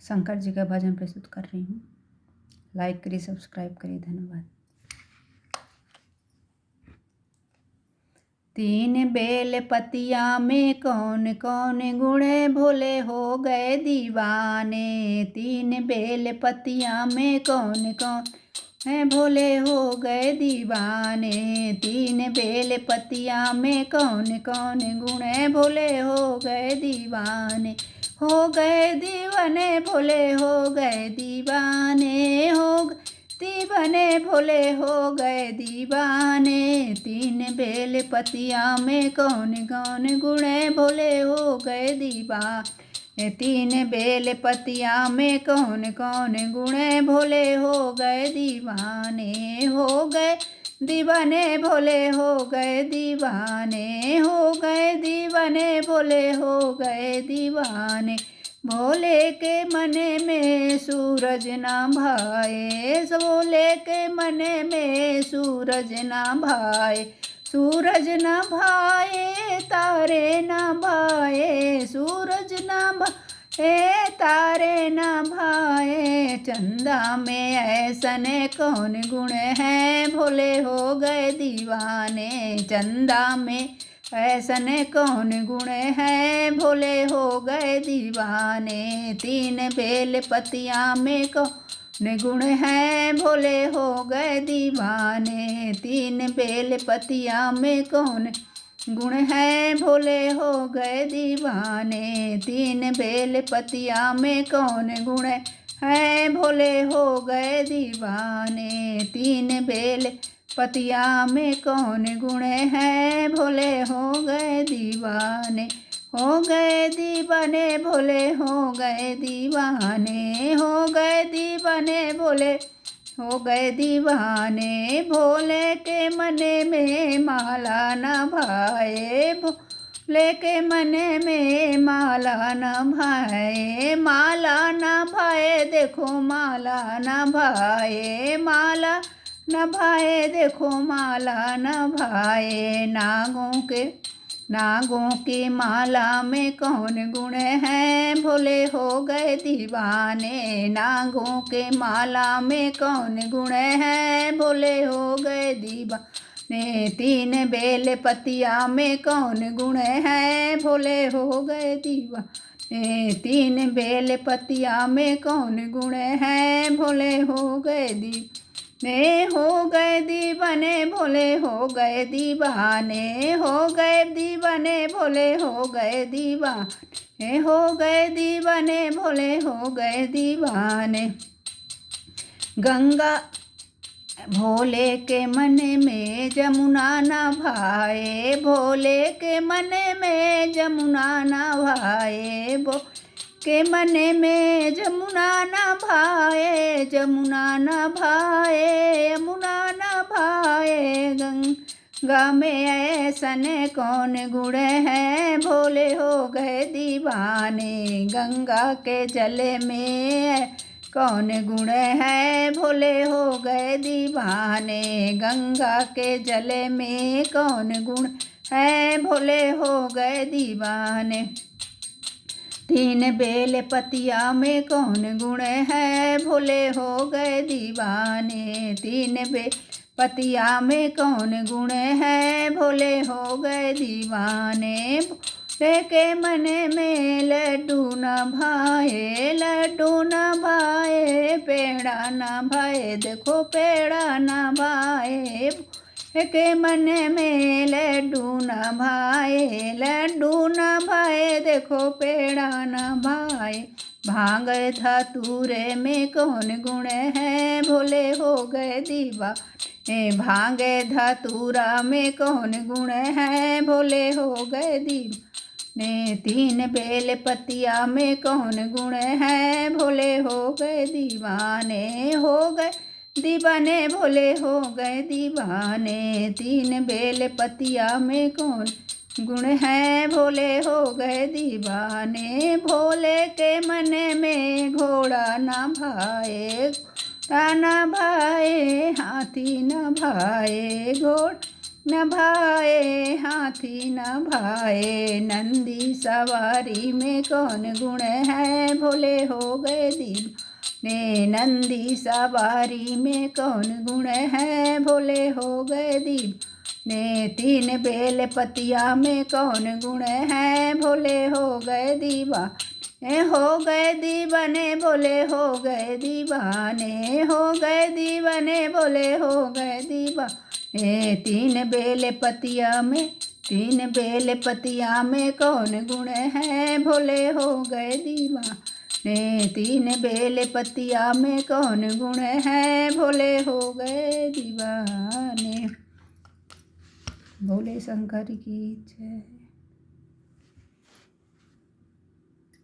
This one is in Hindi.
शंकर जी का भजन प्रस्तुत कर रही हूँ। लाइक करिए, सब्सक्राइब करिए। धन्यवाद। तीन बेल पतिया में कौन कौन गुण भोले हो गए दीवाने। तीन बेल पतिया में कौन कौन भोले हो गए दीवाने। तीन बेल पतिया में कौन कौन गुण भोले हो गए दीवाने। हो गए दीवाने भोले हो गए दीवाने। हो दीवाने भोले हो गए दीवाने। तीन बेल पतिया में कौन कौन गुण भोले हो गए दीवाने। तीन बेल पतिया में कौन कौन गुण भोले हो गए दीवाने। हो गए दीवाने भोले हो गए दीवाने। हो गए दीवाने भोले हो गए दीवाने। भोले के मन में सूरज ना भाए। भोले के मन में सूरज ना भाए। सूरज न भाए तारे न भाए। सूरज न भाए तारे न भाए। चंदा में ऐसन कौन गुण है भोले हो गए दीवाने। चंदा में ऐसन कौन गुण है भोले हो गए दीवाने। तीन बेल पतिया में कौन गुण है भोले हो गए दीवाने। तीन बेल पतिया में कौन गुण है भोले हो गए दीवाने। तीन बेल पतिया में कौन गुण है भोले हो गए दीवाने। तीन बेल पतिया में कौन गुण है भोले हो गए दीवाने। हो गए दीवाने भोले हो गए दीवाने। हो गए दीवाने भोले हो गए दीवाने। भोले के मन में माला न भाए। भोले के मन में माला न भाए। माला न भाए देखो माला न भाए। माला न भाए देखो माला न भाए। नागों की माला में कौन गुण है भोले हो गए दीवाने। नागों के माला में कौन गुण है भोले हो गए दीवाने। तीन बेल पतिया में कौन गुण है भोले हो गए दीवाने। तीन बेल पतिया में कौन गुण है भोले हो गए दीवाने। हो गए दीवाने भोले हो गए दीवाने। हो गए दीवाने भोले हो गए दीवाने। हो गए दीवाने भोले हो गए दीवाने। गंगा भोले के मन में जमुना न भाए। भोले के मन में जमुना न भाए। के मन में जमुना न भाए। जमुना न भाए यमुना न भाए। गंगा में ऐसन कौन गुण है भोले हो गए दीवाने। गंगा के जल में कौन गुण है भोले हो गए दीवाने। गंगा के जल में कौन गुण है भोले हो गए दीवाने। तीन बेल पतिया में कौन गुण है भोले हो गए दीवाने। तीन बेल पतिया में कौन गुण है भोले हो गए दीवाने। भोले के मन में लड्डू न भाए। लड्डू न भाए पेड़ा न भाए देखो पेड़ा न भाए। के मन में लड्डू न भाए। लड्डू न भाए देखो पेड़ा न भाए। भांग धतूरे में कौन गुण है भोले हो गए दीवाने। भांग धतूरा में कौन गुण है भोले हो गए दीवाने। तीन बेल पतिया में कौन गुण है भोले हो गए दीवाने। हो गए दीवाने भोले हो गए दीवाने। तीन बेल पतिया में कौन गुण है भोले हो गए दीवाने। भोले के मन में घोड़ा न भाए। घोड़ा न भाए हाथी न भाए। घोड़ा न भाए हाथी न भाए नंदी सवारी में कौन गुण है, भोले हो गए दीवाने। नंदी सवारी में कौन गुण है, भोले हो गए दीवाने। तीन बेल पतिया में कौन गुण है, भोले हो गए दीवाने। हो गए दीवाने बोले हो गए दीवाने, हो गए दीवाने बोले हो गए दीवाने। तीन बेल पतिया में कौन गुण है, भोले हो गए दीवाने। तीन बेल पतिया में कौन गुण है, भोले हो गए दीवाने। भोले शंकर की जय।